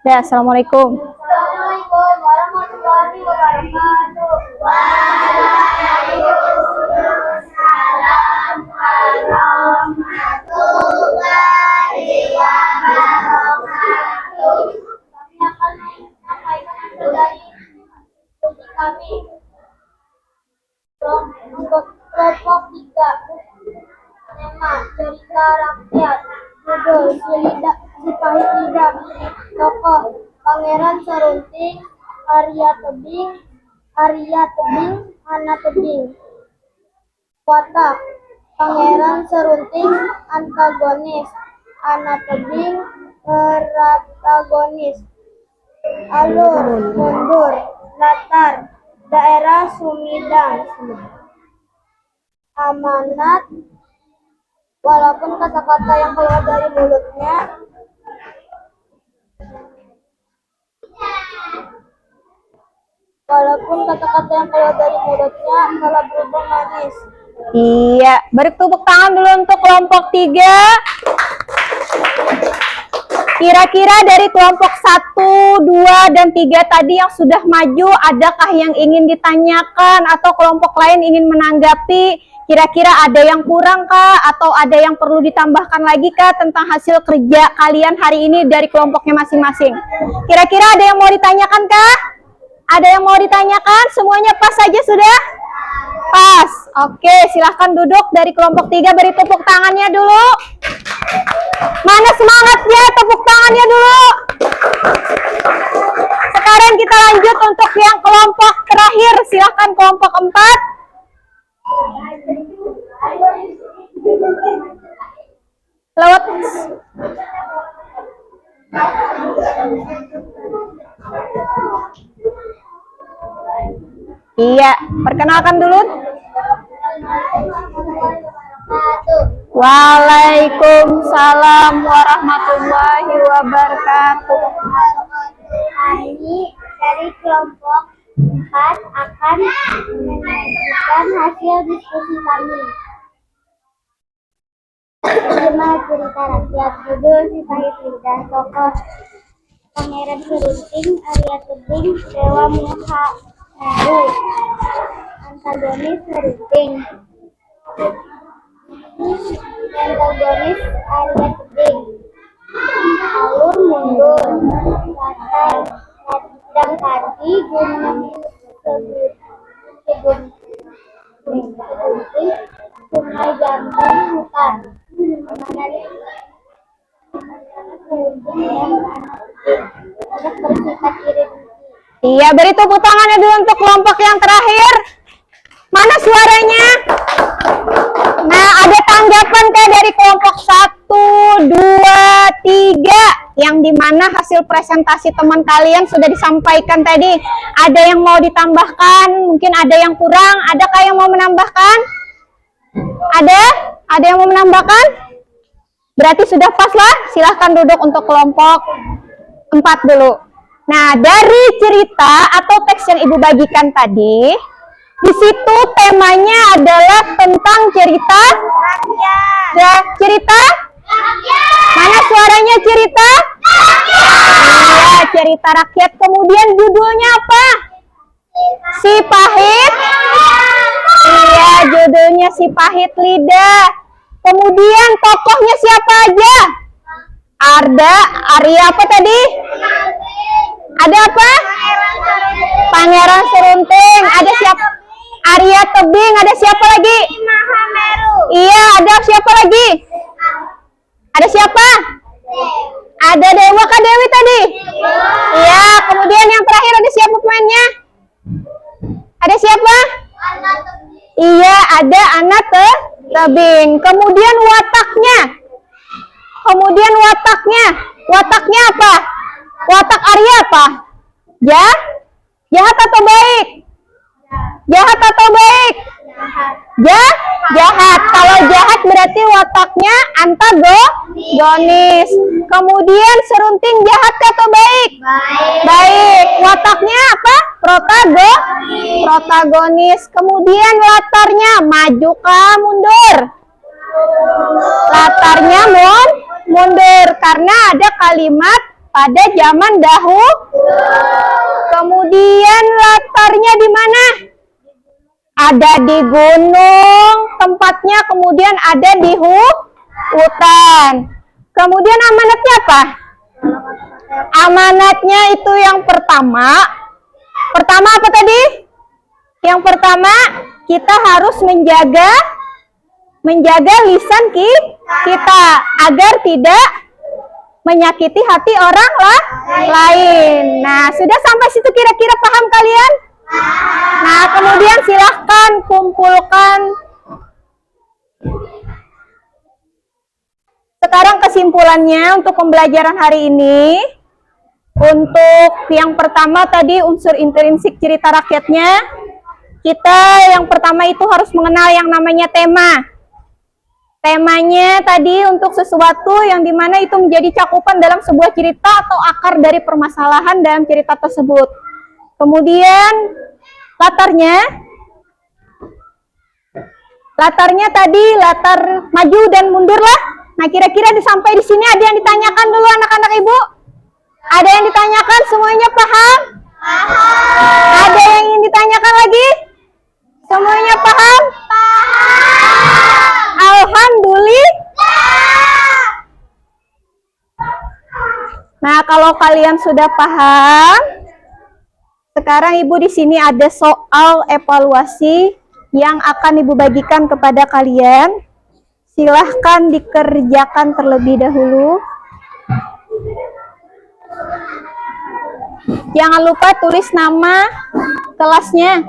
Ya, Assalamualaikum. Assalamualaikum warahmatullahi wabarakatuh. Waalaikumsalam warahmatullahi wabarakatuh. Kami akan menyampaikan hasil dari studi kami untuk kelompok 3. Tema cerita rakyat, judul Sipahit Lidah, tokoh Pangeran Serunting, Arya Tebing, Ana Tebing. Watak Pangeran Serunting antagonis, Ana Tebing protagonis. Alur mundur, latar daerah Sumedang. Amanat, walaupun kata-kata yang keluar dari mulutnya telah berubah manis. Iya, beri tepuk tangan dulu untuk kelompok 3. Kira-kira dari kelompok 1, 2, dan 3 tadi yang sudah maju, adakah yang ingin ditanyakan atau kelompok lain ingin menanggapi? Kira-kira ada yang kurang kah? Atau ada yang perlu ditambahkan lagi kah tentang hasil kerja kalian hari ini dari kelompoknya masing-masing? Kira-kira ada yang mau ditanyakan kah? Ada yang mau ditanyakan? Semuanya pas saja sudah? Pas. Oke, silahkan duduk. Dari kelompok 3 beri tepuk tangannya dulu. Mana semangatnya? Tepuk tangannya dulu. Sekarang kita lanjut untuk yang kelompok terakhir. Silahkan kelompok 4. Lewat. Iya, perkenalkan dulu. Waalaikumsalam warahmatullahi wabarakatuh. Kami dari kelompok 4 akan menyajikan hasil diskusi kami. Terima cerita rakyat, judul Si Pahit Lidah, tokoh Pangeran Serunting, Arya Tebing, Dewa Muha Meru, antagonis Serunting, antagonis Arya Tebing, alur mundur, latar dan kaki gunung Segunting, sungai Jambi, hutan, amanat Serunting dan anak bersifat iri dengki. Iya, beri tepuk tangannya dulu untuk kelompok yang terakhir. Mana suaranya? Nah, ada tanggapan kayak dari kelompok 1, 2, 3 yang dimana hasil presentasi teman kalian sudah disampaikan tadi. Ada yang mau ditambahkan? Mungkin ada yang kurang. Adakah yang mau menambahkan? Ada? Ada yang mau menambahkan? Berarti sudah pas lah. Silahkan duduk untuk kelompok 4 dulu. Nah, dari cerita atau teks yang Ibu bagikan tadi, di situ temanya adalah tentang cerita rakyat. Ya, cerita? Rakyat. Mana suaranya cerita? Rakyat. Iya, cerita rakyat. Kemudian judulnya apa? Si Pahit. Iya, judulnya Si Pahit Lidah. Kemudian tokohnya siapa aja? Arya apa tadi? Ada apa? Pangeran Serunting. Ada siapa? Arya Tebing. Ada siapa lagi? Muha Meru. Iya, ada siapa lagi? Ada siapa? Ada Dewa kah Dewi tadi? Iya, kemudian yang terakhir ada siapa pemainnya? Ada siapa? Iya, ada anak Tebing. Kemudian wataknya. Wataknya apa? Watak Arya apa? Jahat atau baik? Jahat atau baik? Jahat. Kalau jahat berarti wataknya antagonis. Kemudian Serunting jahat atau baik? Baik. Wataknya apa? Protagonis. Kemudian latarnya maju kah mundur? Latarnya mundur karena ada kalimat pada zaman dahulu. Kemudian latarnya di mana? Ada di gunung tempatnya, kemudian ada di hutan. Kemudian amanatnya apa? Amanatnya itu yang pertama. Pertama apa tadi? Yang pertama kita harus menjaga lisan kita agar tidak menyakiti hati orang lain. Nah, sudah sampai situ kira-kira paham kalian? Nah, kemudian silahkan kumpulkan. Sekarang kesimpulannya untuk pembelajaran hari ini. Untuk yang pertama tadi unsur intrinsik cerita rakyatnya. Kita yang pertama itu harus mengenal yang namanya tema. Temanya tadi untuk sesuatu yang dimana itu menjadi cakupan dalam sebuah cerita atau akar dari permasalahan dalam cerita tersebut. Kemudian latarnya tadi latar maju dan mundur lah. Nah, kira-kira sampai di sini ada yang ditanyakan dulu anak-anak ibu? Ada yang ditanyakan? Semuanya paham? Ada yang ingin ditanyakan lagi? Semuanya paham? Alhamdulillah. Nah, kalau kalian sudah paham, sekarang ibu di sini ada soal evaluasi yang akan ibu bagikan kepada kalian. Silahkan dikerjakan terlebih dahulu. Jangan lupa tulis nama kelasnya.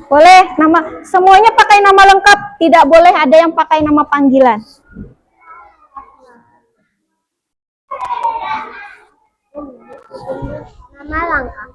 Boleh nama, semuanya pakai nama lengkap, tidak boleh ada yang pakai nama panggilan. Nama lengkap.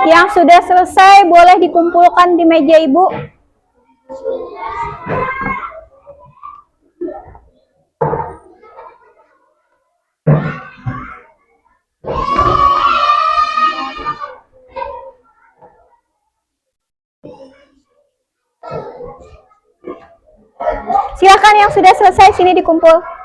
Yang sudah selesai boleh dikumpulkan di meja ibu. Silakan yang sudah selesai sini dikumpul.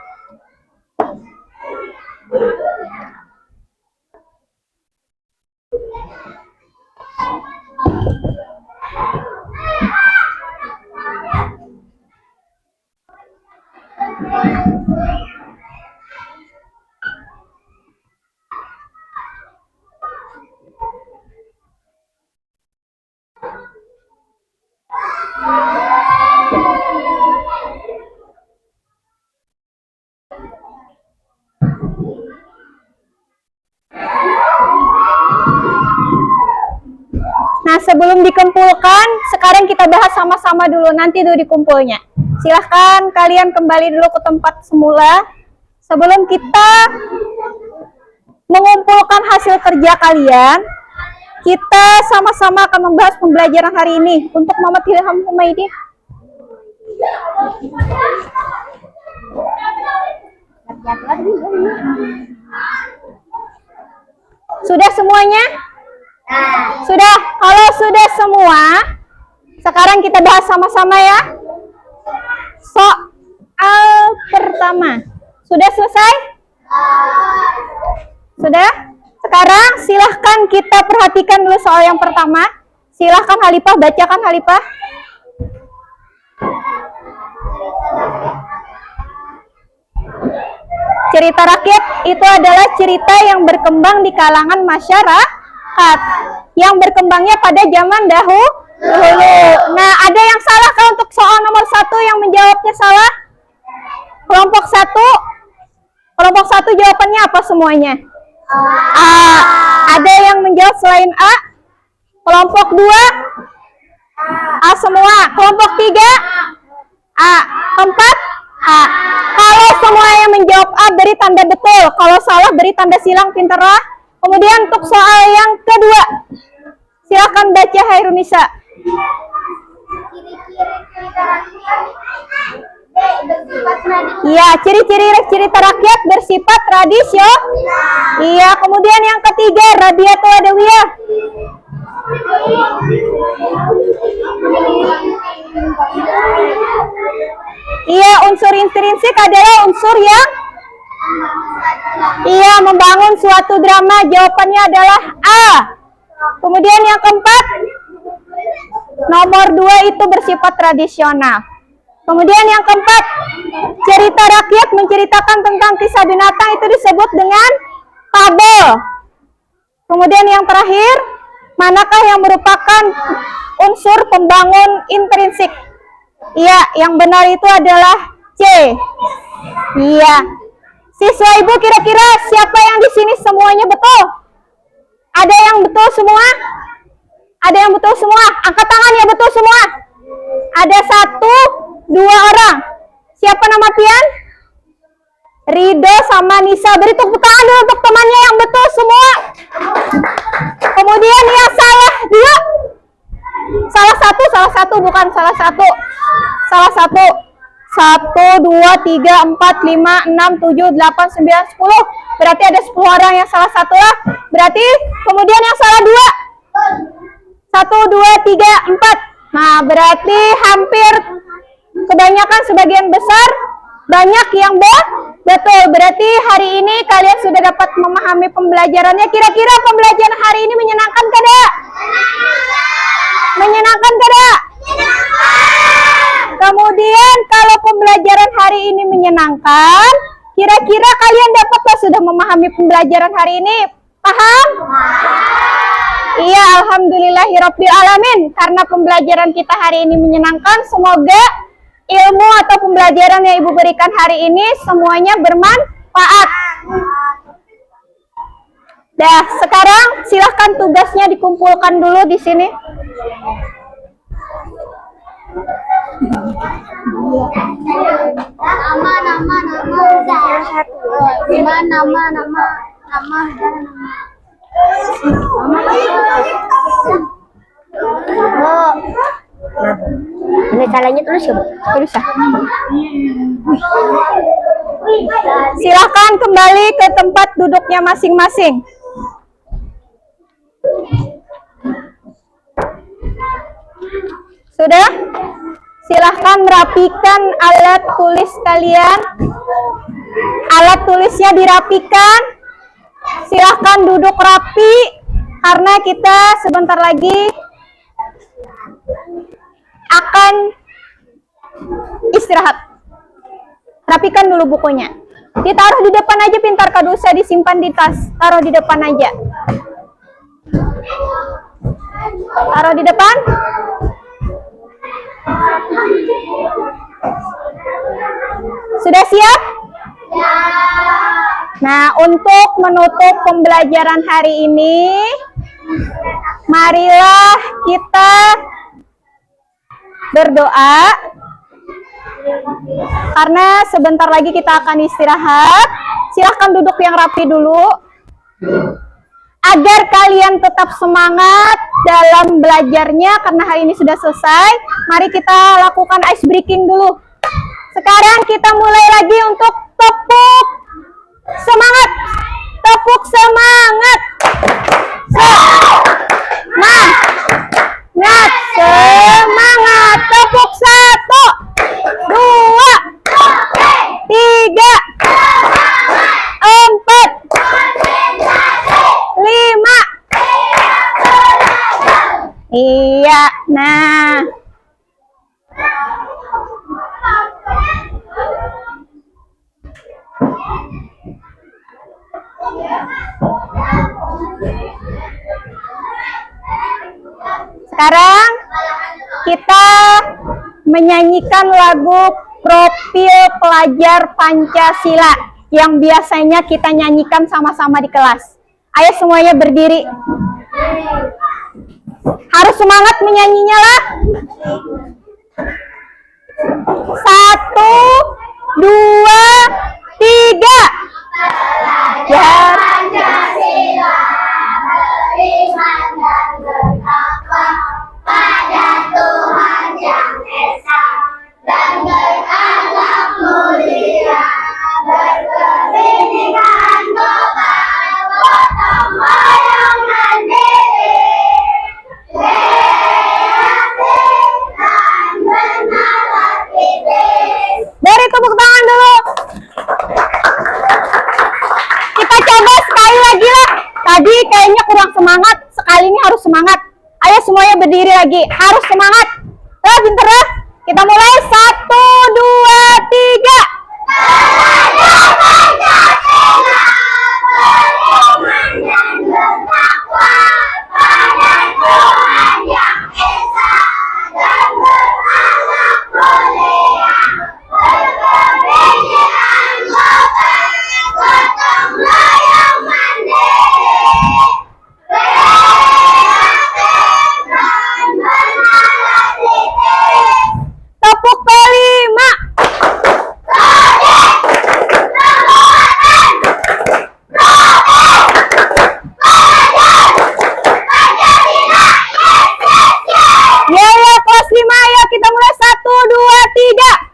Nah, sebelum dikumpulkan, sekarang kita bahas sama-sama dulu, nanti dulu dikumpulnya. Silahkan kalian kembali dulu ke tempat semula. Sebelum kita mengumpulkan hasil kerja kalian, kita sama-sama akan membahas pembelajaran hari ini. Untuk Muhammad Ilham Humaidi. Sudah semuanya? Sudah. Kalau sudah semua, sekarang kita bahas sama-sama ya. Soal pertama. Sudah selesai? Sudah? Sekarang silahkan kita perhatikan dulu soal yang pertama. Silahkan Halipah, bacakan Halipah. Cerita rakyat itu adalah cerita yang berkembang di kalangan masyarakat, yang berkembangnya pada zaman dahulu. Nah, ada yang salah kan untuk soal nomor 1 yang menjawabnya salah? Kelompok 1. Kelompok 1 jawabannya apa semuanya? A. Ada yang menjawab selain A? Kelompok 2? A semua. Kelompok 3? A. Keempat? A. Kalau semua yang menjawab A beri tanda betul. Kalau salah beri tanda silang, pinterlah. Kemudian untuk soal yang kedua, silakan baca Hairunisa. Iya, ciri-ciri cerita rakyat bersifat tradisional. Iya, kemudian yang ketiga, Rabiatul Adawiyah. Iya, unsur intrinsik adalah unsur yang membangun suatu drama. Jawabannya adalah A. Kemudian yang keempat, nomor 2 itu bersifat tradisional. Kemudian yang keempat, cerita rakyat menceritakan tentang kisah binatang itu disebut dengan fabel. Kemudian yang terakhir, manakah yang merupakan unsur pembangun intrinsik? Iya, yang benar itu adalah C. Iya. Siswa ibu kira-kira siapa yang di sini semuanya betul? Ada yang betul semua? Ada yang betul semua? Angkat tangan ya betul semua. Ada 1, 2 orang. Siapa nama pian? Rido sama Nisa. Beri tepuk tangan dulu untuk temannya yang betul semua. Kemudian yang salah 2. Salah satu bukan salah satu. Salah satu. 1, 2, 3, 4, 5, 6, 7, 8, 9, 10. Berarti ada 10 orang yang salah satu lah. Berarti kemudian yang salah 2. 1, 2, 3, 4. Nah, berarti hampir kebanyakan sebagian besar banyak yang betul. Berarti hari ini kalian sudah dapat memahami pembelajarannya. Kira-kira pembelajaran hari ini menyenangkan tidak? Menyenangkan tidak? Kemudian kalau pembelajaran hari ini menyenangkan, kira-kira kalian dapatlah sudah memahami pembelajaran hari ini? Paham? Iya, alhamdulillahirabbil alamin. Karena pembelajaran kita hari ini menyenangkan, semoga ilmu atau pembelajaran yang Ibu berikan hari ini semuanya bermanfaat. Dah, sekarang silahkan tugasnya dikumpulkan dulu di sini. Ini caranya tulis ya, Bu? Tulis ya. Silahkan kembali ke tempat duduknya masing-masing. Sudah? Silahkan merapikan alat tulis kalian. Alat tulisnya dirapikan. Silahkan duduk rapi, karena kita sebentar lagi akan istirahat. Rapikan dulu bukunya. Ditaruh di depan aja, pintar, kado usah disimpan di tas. Taruh di depan aja. Taruh di depan. Sudah siap? Ya. Nah, untuk menutup pembelajaran hari ini, marilah kita berdoa. Karena sebentar lagi kita akan istirahat. Silahkan duduk yang rapi dulu. Agar kalian tetap semangat dalam belajarnya, karena hari ini sudah selesai. Mari kita lakukan ice breaking dulu. Sekarang kita mulai lagi untuk tepuk semangat. Tepuk semangat. Semangat. Semangat. Tepuk 1, 2, 3, 4, 5. Iya, nah. Sekarang kita menyanyikan lagu Profil Pelajar Pancasila yang biasanya kita nyanyikan sama-sama di kelas. Ayo semuanya berdiri. Harus semangat menyanyinya lah. 1, 2, 3. Belajar Pancasila, beriman dan bertakwa pada Tuhan yang Esa dan berakhlak mulia, berkebinekaan global, gotong royong mandiri. Tadi kayaknya kurang semangat, sekali ini harus semangat. Ayo semuanya berdiri lagi, harus semangat. Pinter ya. Kita mulai 1, 2, 3. Tepuk kelima. Ya, kelas 5, ayo kita mulai 1, 2, 3.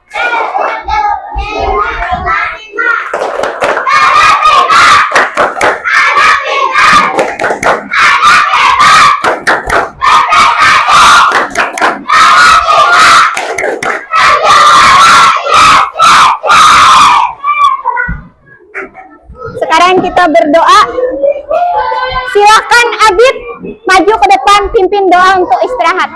Sekarang kita berdoa. Silakan Abid maju ke depan pimpin doa untuk istirahat.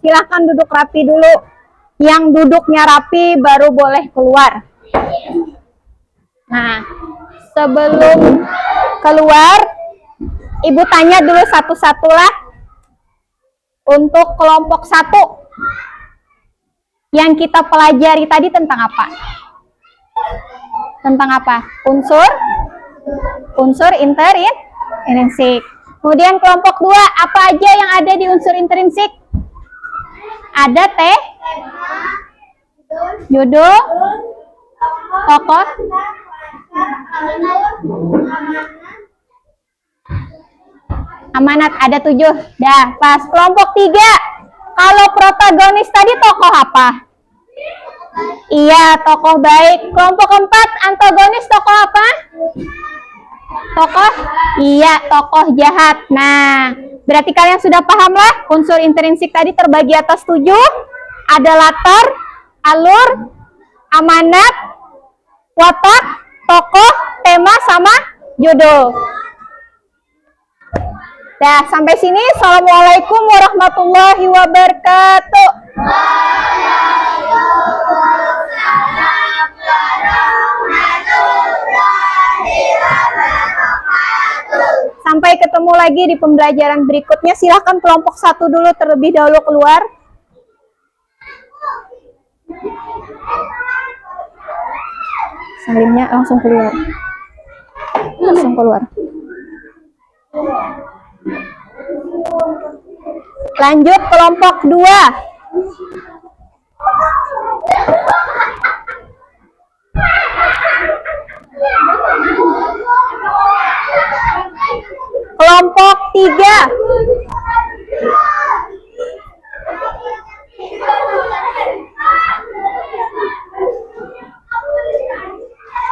Silahkan duduk rapi dulu. Yang duduknya rapi baru boleh keluar. Nah, sebelum keluar, Ibu tanya dulu satu-satu lah. Untuk kelompok 1, yang kita pelajari tadi tentang apa? Tentang apa? Unsur intrinsik. Kemudian kelompok 2, apa aja yang ada di unsur intrinsik? Ada judul, tokoh, amanat, ada 7. Dah, pas. Kelompok 3, kalau protagonis tadi tokoh apa? Iya, tokoh baik. Kelompok 4, antagonis tokoh apa? Iya, tokoh jahat. Nah, berarti kalian sudah paham lah, unsur intrinsik tadi terbagi atas 7. Ada latar, alur, amanat, watak, tokoh, tema, sama judul. Nah, sampai sini. Assalamualaikum warahmatullahi wabarakatuh. Sampai ketemu lagi di pembelajaran berikutnya. Silahkan kelompok 1 dulu terlebih dahulu keluar. Salimnya langsung keluar. Lanjut kelompok 2. Kelompok 3.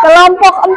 Kelompok 4.